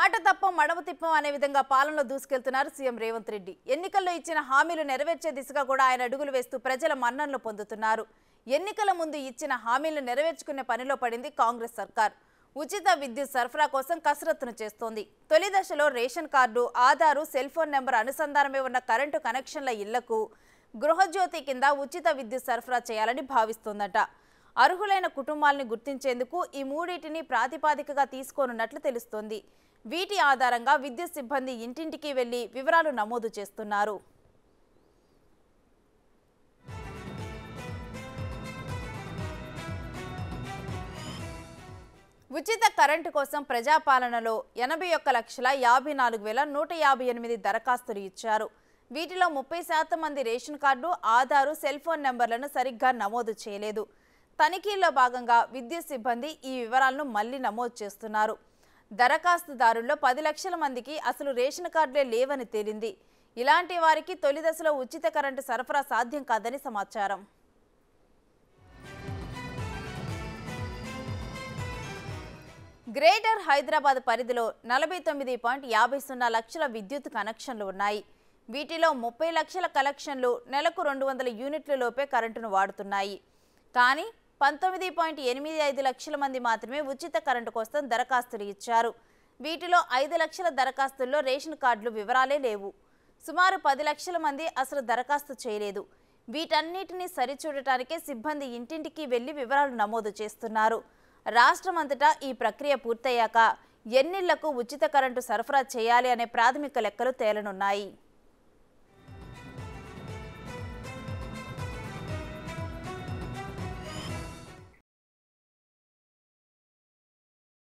మాట తప్ప మడమ తిప్పం అనే విధంగా పాలనలో దూసుకెళ్తున్నారు సీఎం రేవంత్ రెడ్డి. ఎన్నికల్లో ఇచ్చిన హామీలు నెరవేర్చే దిశగా కూడా ఆయన అడుగులు వేస్తూ ప్రజల మన్ననలు పొందుతున్నారు. ఎన్నికల ముందు ఇచ్చిన హామీలు నెరవేర్చుకునే పనిలో పడింది కాంగ్రెస్ సర్కార్. ఉచిత విద్యుత్ సరఫరా కోసం కసరత్తును చేస్తోంది. తొలి దశలో ration card, Aadhaar, cell phone number అనుసంధానమే ఉన్న కరెంటు కనెక్షన్ల ఇళ్లకు గృహజ్యోతి కింద ఉచిత విద్యుత్ సరఫరా చేయాలని భావిస్తోందట. అర్హులైన కుటుంబాలను గుర్తించేందుకు ఈ మూడింటిని ప్రాతిపాదికగా తీసుకోనున్నట్లు తెలుస్తోంది. వీటి ఆధారంగా విద్యుత్ సిబ్బంది ఇంటింటికి వెళ్లి వివరాలు నమోదు చేస్తున్నారు. ఉచిత కరెంటు కోసం ప్రజాపాలనలో 81,54,158 దరఖాస్తులు ఇచ్చారు. వీటిలో 30% మంది ration card, Aadhaar, cell phone నెంబర్లను సరిగ్గా నమోదు చేయలేదు. తనిఖీల్లో భాగంగా విద్యుత్ సిబ్బంది ఈ వివరాలను మళ్లీ నమోదు చేస్తున్నారు. దరఖాస్తుదారుల్లో 10 లక్షల మందికి అసలు రేషన్ కార్డులే లేవని తేలింది. ఇలాంటి వారికి తొలి దశలో ఉచిత కరెంటు సరఫరా సాధ్యం కాదని సమాచారం. గ్రేటర్ హైదరాబాద్ పరిధిలో 49.50 లక్షల విద్యుత్ కనెక్షన్లు ఉన్నాయి. వీటిలో 30 లక్షల కలెక్షన్లు నెలకు 200 యూనిట్ల లోపే కరెంటును వాడుతున్నాయి. కానీ 19.85 లక్షల మంది మాత్రమే ఉచిత కరెంటు కోసం దరఖాస్తులు ఇచ్చారు. వీటిలో 5 లక్షల దరఖాస్తుల్లో రేషన్ కార్డులు వివరాలే లేవు. సుమారు 10 లక్షల మంది అసలు దరఖాస్తు చేయలేదు. వీటన్నిటిని సరిచూడటానికే సిబ్బంది ఇంటింటికి వెళ్లి వివరాలు నమోదు చేస్తున్నారు. రాష్ట్రమంతటా ఈ ప్రక్రియ పూర్తయ్యాక ఎన్నిళ్లకు ఉచిత కరెంటు సరఫరా చేయాలి అనే ప్రాథమిక లెక్కలు తేలనున్నాయి.